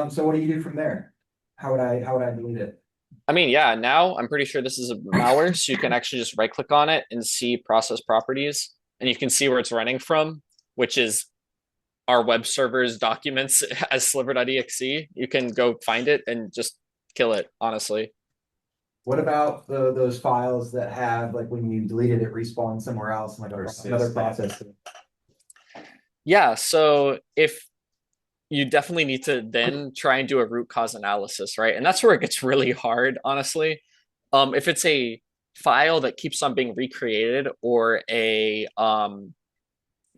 So what do you do from there? How would I delete it? I mean, yeah, now I'm pretty sure this is a malware, so you can actually just right click on it and see process properties, and you can see where it's running from, which is our web server's documents as sliver.exe. You can go find it and just kill it, honestly. What about those files that have, like, when you deleted it, respawn somewhere else, like another process? Yeah, so if you definitely need to then try and do a root cause analysis, right? And that's where it gets really hard, honestly. If it's a file that keeps on being recreated or a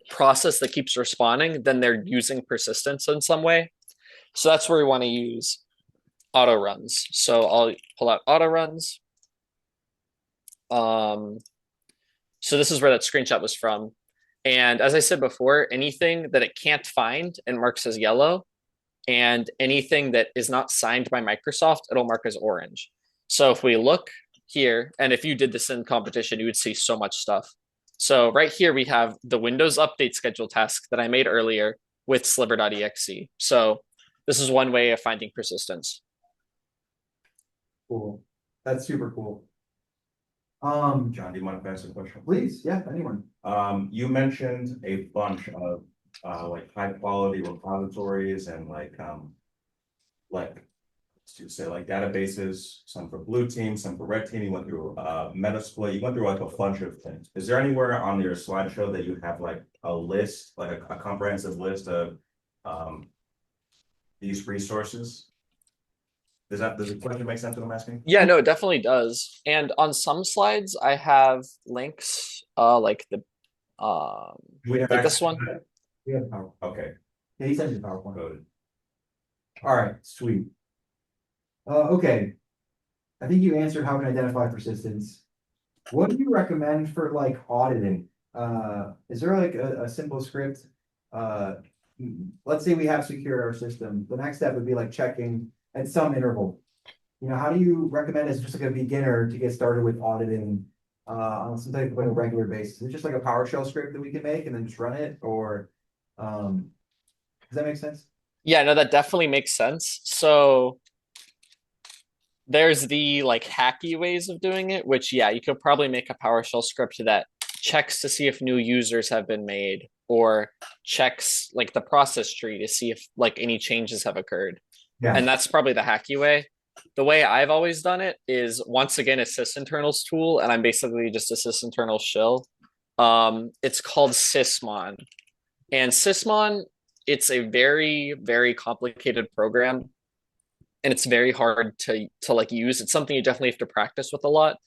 process that keeps responding, then they're using persistence in some way. So that's where we want to use auto runs. So I'll pull out auto runs. So this is where that screenshot was from. And as I said before, anything that it can't find and marks as yellow, and anything that is not signed by Microsoft, it'll mark as orange. So if we look here, and if you did this in competition, you would see so much stuff. So right here, we have the Windows update schedule task that I made earlier with sliver.exe. So This is one way of finding persistence. Cool. That's super cool. John, do you mind if I ask a question? Please, yeah, anyone. You mentioned a bunch of like high quality repositories and like to say like databases, some for blue team, some for red team. You went through Metasploit, you went through like a bunch of things. Is there anywhere on your slideshow that you have like a list, like a comprehensive list of these resources? Does the question make sense what I'm asking? Yeah, no, it definitely does. And on some slides, I have links, like the We have like this access to one. that? We have power. Okay, Yeah, he sent me the PowerPoint. good. All right, sweet. Okay. I think you answered how to identify persistence. What do you recommend for like auditing? Is there like a simple script? Let's say we have secured our system. The next step would be like checking at some interval. You know, how do you recommend as just like a beginner to get started with auditing on some type of like a regular basis? Is it just like a PowerShell script that we can make and then just run it, or does that make sense? Yeah, no, that definitely makes sense. So there's the like hacky ways of doing it, which yeah, you could probably make a PowerShell script that checks to see if new users have been made, or checks like the process tree to see if like any changes have occurred. Yeah. And that's probably the hacky way. The way I've always done it is, once again, a sysinternals tool, and I'm basically just a sysinternals shill. It's called Sysmon. And Sysmon, it's a very, very complicated program, and it's very hard to like use. It's something you definitely have to practice with a lot.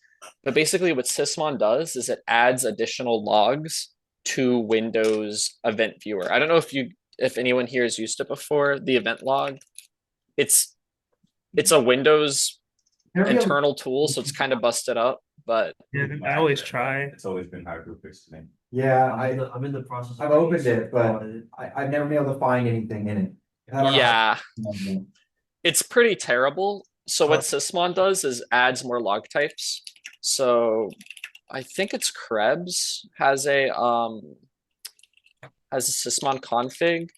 But basically what Sysmon does is it adds additional logs to Windows Event Viewer. I don't know if anyone here has used it before, the event log. It's a Windows internal tool, so it's kind of busted up, but Yeah, I always try. It's always been hieroglyphics to me. Yeah, I'm in the process. I've opened it, but I've never been able to find anything in it. I don't know yeah, how- it's pretty terrible. So what Sysmon does is adds more log types. So I think it's Krebs has a Sysmon config,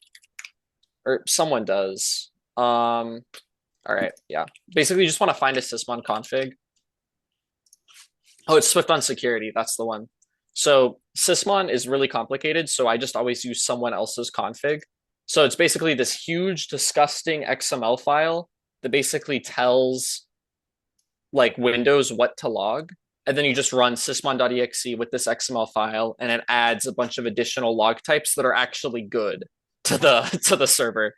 or someone does. All right, yeah. Basically, you just want to find a Sysmon config. Oh, it's Swift on security. That's the one. So Sysmon is really complicated, so I just always use someone else's config. So it's basically this huge, disgusting XML file that basically tells like Windows what to log. And then you just run sysmon.exe with this XML file, and it adds a bunch of additional log types that are actually good to the server.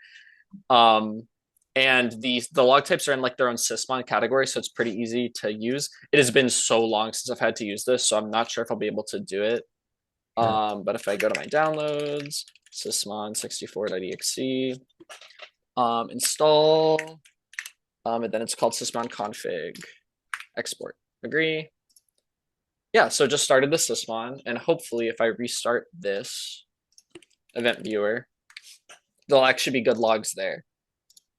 And the log types are in like their own Sysmon category, so it's pretty easy to use. It has been so long since I've had to use this, so I'm not sure if I'll be able to do it. But if I go to my downloads, sysmon64.exe, install, and then it's called sysmon config, export, agree. Yeah, so just started the Sysmon, and hopefully if I restart this event viewer, there'll actually be good logs there.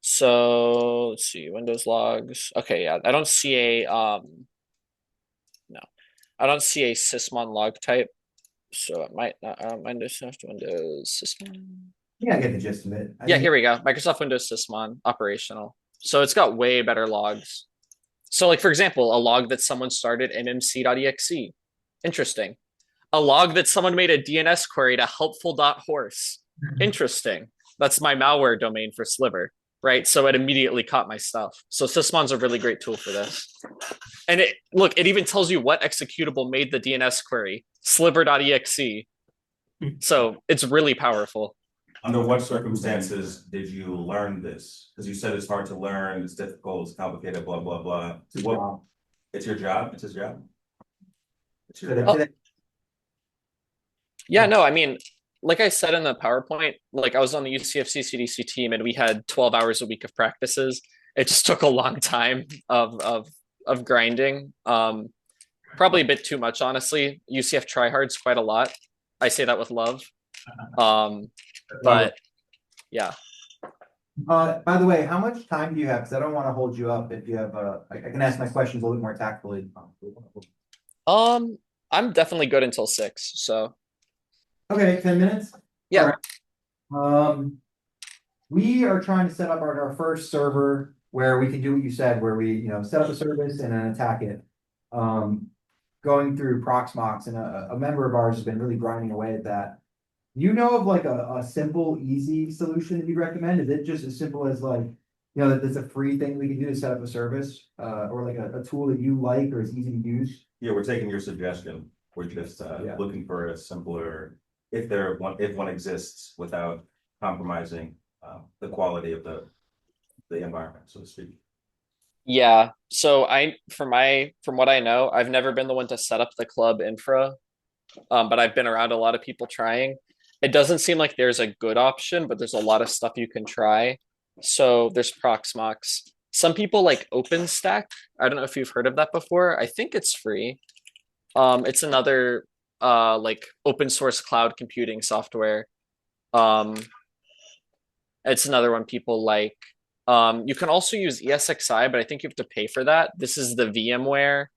So let's see, Windows logs. Okay, yeah, I don't see a no, I don't see a Sysmon log type, so it might not. Microsoft Windows Sysmon. Yeah, I get the gist of it. Yeah, here we go. Microsoft Windows Sysmon operational. So it's got way better logs. So like, for example, a log that someone started mmc.exe. Interesting. A log that someone made a DNS query to helpful.horse. Interesting. That's my malware domain for Sliver, right? So it immediately caught my stuff. So Sysmon's a really great tool for this. And it even tells you what executable made the DNS query, sliver.exe. So it's really powerful. Under what circumstances did you learn this? Because you said it's hard to learn, it's difficult, it's complicated, blah, blah, blah. What? It's your job? It's his job? It's your job. Yeah, no, I mean, like I said in the PowerPoint, like I was on the UCF CCDC team and we had 12 hours a week of practices. It just took a long time of grinding. Probably a bit too much, honestly. UCF tryhards quite a lot. I say that with love. But yeah. By the way, how much time do you have? Because I don't want to hold you up. If you have, I can ask my questions a little bit more tactfully. I'm definitely good until 6. So okay, 10 minutes. yeah. All right. We are trying to set up our first server where we can do what you said, where we, set up a service and then attack it. Going through Proxmox, and a member of ours has been really grinding away at that. You know of like a simple, easy solution that you'd recommend? Is it just as simple as like, that there's a free thing we can do to set up a service, or like a tool that you like or is easy to use? Yeah, we're taking your suggestion. We're just Yeah. looking for a simpler, if one exists without compromising the quality of the environment, so to speak. Yeah. So from what I know, I've never been the one to set up the club infra, but I've been around a lot of people trying. It doesn't seem like there's a good option, but there's a lot of stuff you can try. So there's Proxmox. Some people like OpenStack. I don't know if you've heard of that before. I think it's free. It's another like open source cloud computing software. Um, it's another one people like. You can also use ESXi, but I think you have to pay for that. This is the VMware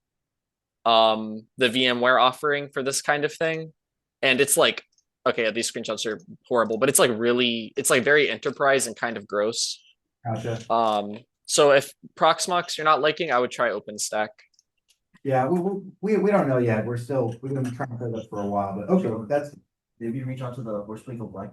offering for this kind of thing. And it's like, okay, these screenshots are horrible, but it's like very enterprise and kind of gross. Gotcha. So if Proxmox you're not liking, I would try OpenStack. Yeah, we don't know yet. We've been trying to play that for a while, but okay, that's. Maybe you reach out to the Horse Plinko Black.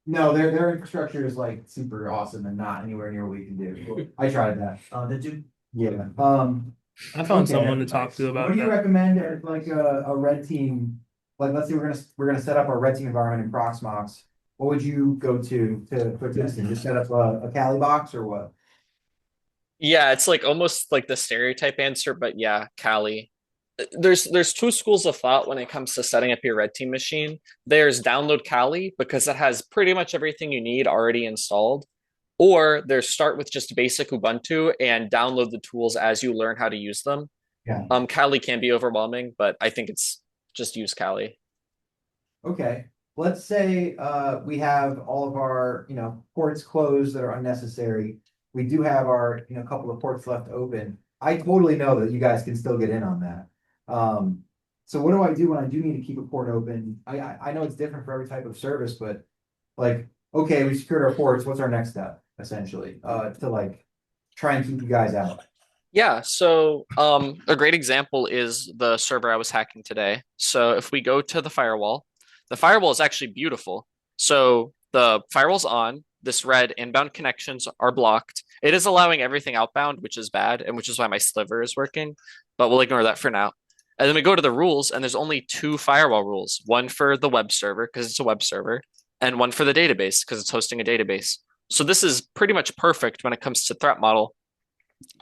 No, their infrastructure is like super awesome and not anywhere near what we can do. I tried that. Did you? Yeah. I found Okay. someone to talk to What about do you that. recommend as like a red team? Like, let's say we're gonna set up our red team environment in Proxmox. What would you go to put this in? Just set up a Kali box or what? Yeah, it's like almost like the stereotype answer, but yeah, Kali. There's two schools of thought when it comes to setting up your red team machine. There's download Kali because it has pretty much everything you need already installed. Or there's start with just basic Ubuntu and download the tools as you learn how to use them. Yeah. Kali can be overwhelming, but I think it's just use Kali. Okay. Let's say we have all of our, ports closed that are unnecessary. We do have our, couple of ports left open. I totally know that you guys can still get in on that. So what do I do when I do need to keep a port open? I know it's different for every type of service, but like, okay, we secured our ports. What's our next step, essentially, to like try and keep you guys out? Yeah, so a great example is the server I was hacking today. So if we go to the firewall is actually beautiful. So the firewall's on, this red inbound connections are blocked. It is allowing everything outbound, which is bad, and which is why my sliver is working, but we'll ignore that for now. And then we go to the rules, and there's only two firewall rules, one for the web server, because it's a web server, and one for the database, because it's hosting a database. So this is pretty much perfect when it comes to threat model.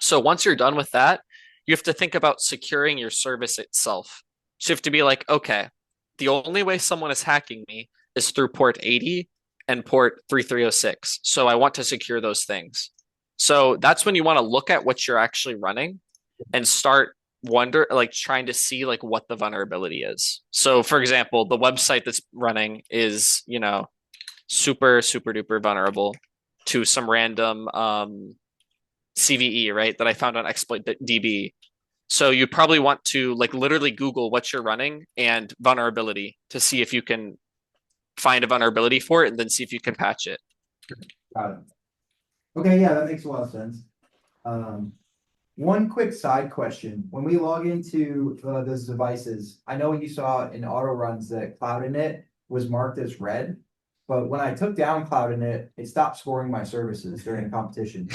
So once you're done with that, you have to think about securing your service itself. So you have to be like, okay, the only way someone is hacking me is through port 80 and port 3306. So I want to secure those things. So that's when you want to look at what you're actually running and start trying to see like what the vulnerability is. So for example, the website that's running is, super, super duper vulnerable to some random CVE, right? That I found on exploit.db. So you probably want to like literally Google what you're running and vulnerability to see if you can find a vulnerability for it and then see if you can patch it. Got it. Okay, yeah, that makes a lot of sense. One quick side question. When we log into those devices, I know you saw in auto runs that CloudInit was marked as red, but when I took down CloudInit, it stopped scoring my services during a competition.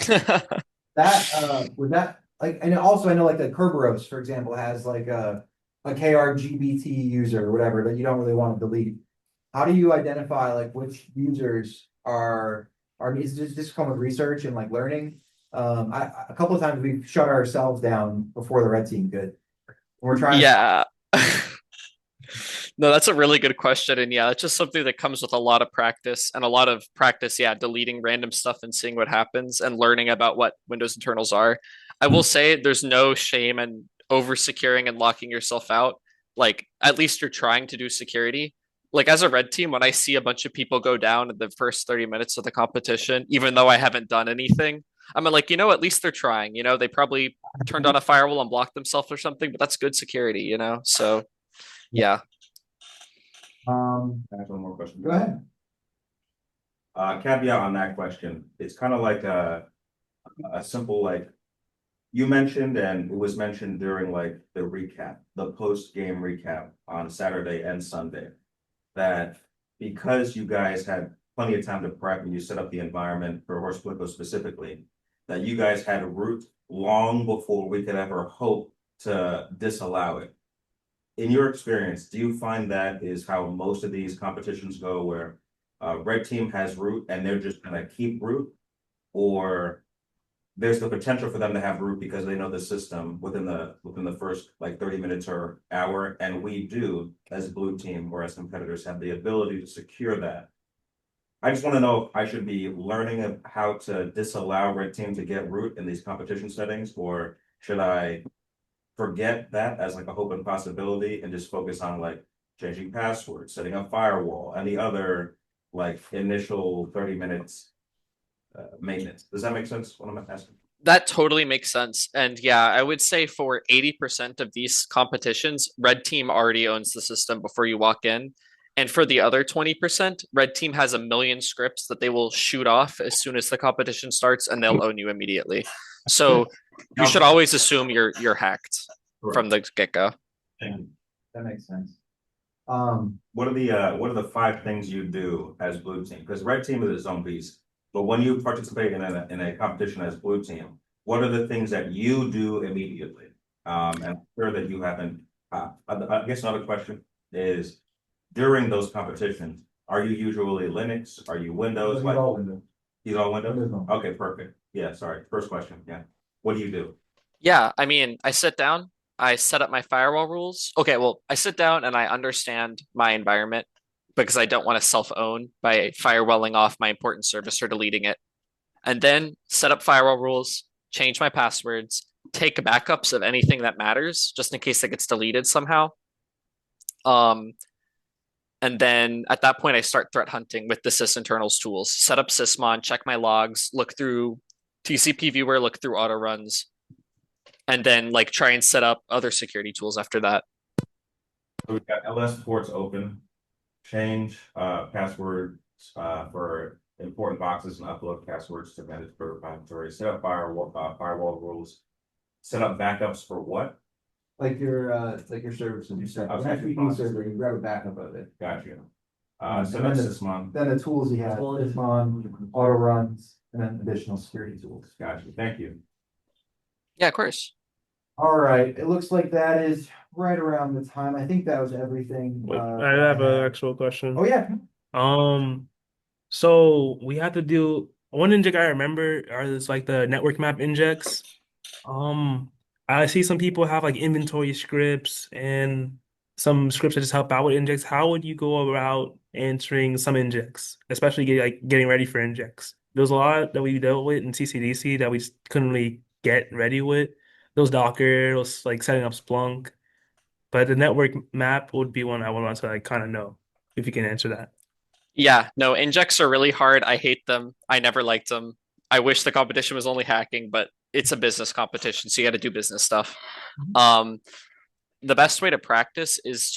Was that like, and also I know like the Kerberos, for example, has like a KRGBT user or whatever that you don't really want to delete. How do you identify like which users are needs to just come with research and like learning? A couple of times we've shut ourselves down before the red team could. We're trying. Yeah. No, that's a really good question. And yeah, that's just something that comes with a lot of practice and a lot of practice. Yeah, deleting random stuff and seeing what happens and learning about what Windows internals are. I will say there's no shame in over securing and locking yourself out. Like, at least you're trying to do security. Like, as a red team, when I see a bunch of people go down in the first 30 minutes of the competition, even though I haven't done anything, I'm like, at least they're trying. They probably turned on a firewall and blocked themselves or something, but that's good security, So, yeah. I have one more question. Go ahead. Caveat on that question, it's kind of like a simple like. You mentioned, and it was mentioned during like the recap, the post-game recap on Saturday and Sunday. That because you guys had plenty of time to prep and you set up the environment for Horse Plinko specifically, that you guys had a route long before we could ever hope to disallow it. In your experience, do you find that is how most of these competitions go, where red team has root and they're just gonna keep root, or there's the potential for them to have root because they know the system within the first like 30 minutes or hour, and we do as blue team or as competitors have the ability to secure that. I just want to know if I should be learning how to disallow red team to get root in these competition settings, or should I forget that as like a hope and possibility and just focus on like changing passwords, setting up firewall, and the other like initial 30 minutes maintenance. Does that make sense? What I'm asking? That totally makes sense. And yeah, I would say for 80% of these competitions, red team already owns the system before you walk in. And for the other 20%, red team has a million scripts that they will shoot off as soon as the competition starts, and they'll own you immediately. So you should always assume you're hacked from the get-go. That makes sense. What are the 5 things you do as blue team? Because red team is its own beast. But when you participate in a competition as blue team, what are the things that you do immediately? And I'm sure that you haven't. I guess another question is, during those competitions, are you usually Linux? Are you Windows? He's Like, all Windows. he's all Windows? Windows. Okay, perfect. Yeah, sorry. First question. Yeah. What do you do? Yeah, I mean, I sit down, I set up my firewall rules. Okay, well, I sit down and I understand my environment because I don't want to self-own by firewalling off my important service or deleting it. And then set up firewall rules, change my passwords, take backups of anything that matters, just in case it gets deleted somehow. And then at that point, I start threat hunting with the sysinternals tools. Set up sysmon, check my logs, look through TCP viewer, look through auto runs, and then like try and set up other security tools after that. So we've got LS ports open, change passwords for important boxes and upload passwords to manage for repository, set up firewall rules, set up backups for what? Like your services you set. Okay. FTP server, you grab a backup of it. Got you. And Set then up the- sysmon. Then the tools you have, Sysmon, auto runs, and then additional security tools. Got you. Thank you. Yeah, of course. All right, it looks like that is right around the time. I think that was everything. Wait, I have an actual question. Oh, yeah. So we have to do one inject I remember are this like the network map injects. I see some people have like inventory scripts and some scripts that just help out with injects. How would you go about answering some injects, especially getting ready for injects? There's a lot that we dealt with in CCDC that we just couldn't really get ready with. Those Docker, those like setting up Splunk. But the network map would be one I would want to like kind of know if you can answer that. Yeah, no, injects are really hard. I hate them. I never liked them. I wish the competition was only hacking, but it's a business competition, so you got to do business stuff. The best way to practice is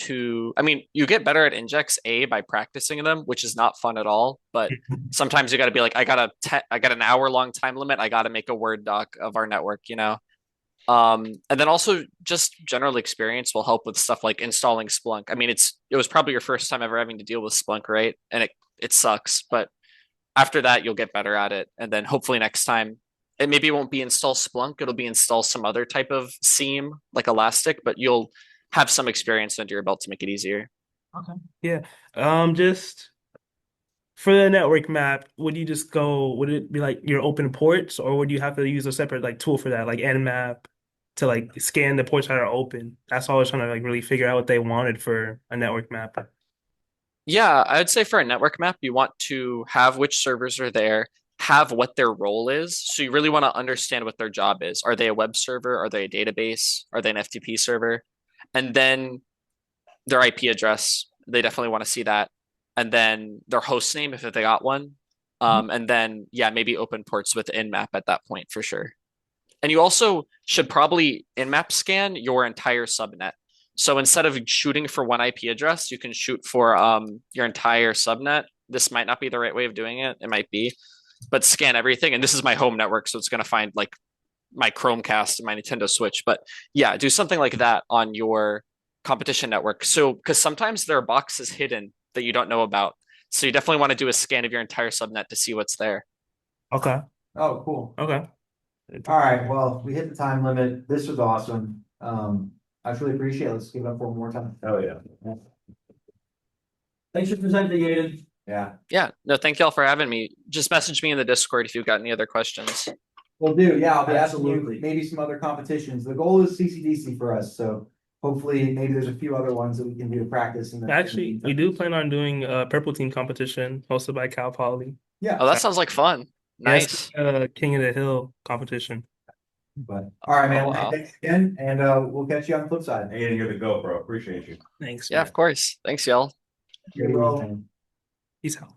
I mean, you get better at injects by practicing them, which is not fun at all. But sometimes you got to be like, I got an hour-long time limit. I got to make a Word doc of our network, you know. And then also just general experience will help with stuff like installing Splunk. I mean, it was probably your first time ever having to deal with Splunk, right? And it sucks, but after that you'll get better at it. And then hopefully next time it won't be install Splunk, it'll be install some other type of seam like Elastic, but you'll have some experience under your belt to make it easier. Okay. Yeah. Just for the network map, would it be like your open ports, or would you have to use a separate like tool for that, like Nmap, to like scan the ports that are open? That's all I was trying to like really figure out what they wanted for a network map. Yeah, I would say for a network map, you want to have which servers are there, have what their role is. So you really want to understand what their job is. Are they a web server? Are they a database? Are they an FTP server? And then their IP address, they definitely want to see that. And then their host name, if they got one. And then, yeah, maybe open ports with Nmap at that point for sure. And you also should probably Nmap scan your entire subnet. So instead of shooting for one IP address, you can shoot for your entire subnet this might not be the right way of doing it. It might be, but scan everything. And this is my home network, so it's going to find like my Chromecast and my Nintendo Switch. But yeah, do something like that on your competition network. So, because sometimes there are boxes hidden that you don't know about. So you definitely want to do a scan of your entire subnet to see what's there. Okay. Oh, cool. Okay. All right, well, we hit the time limit. This was awesome. I really appreciate it. Let's give it up for one more time. Oh, yeah. Thanks for presenting, Aiden. Yeah, Yeah, no, thank y'all for having me. Just message me in the Discord if you've got any other questions. we'll do. Yeah, I'll be asking you Absolutely. maybe some other competitions. The goal is CCDC for us, so hopefully maybe there's a few other ones that we can do to practice. Actually, we do plan on doing a purple team competition hosted by Cal Poly. Yeah, Oh, that sounds like fun. Nice. King of the Hill competition. but all right, man. Oh, wow. Thanks again, and we'll catch you on the flip side. Aiden, you're the GOAT, bro. Appreciate you. Thanks. Yeah, man. of course. Thanks, y'all. You're welcome. Peace out.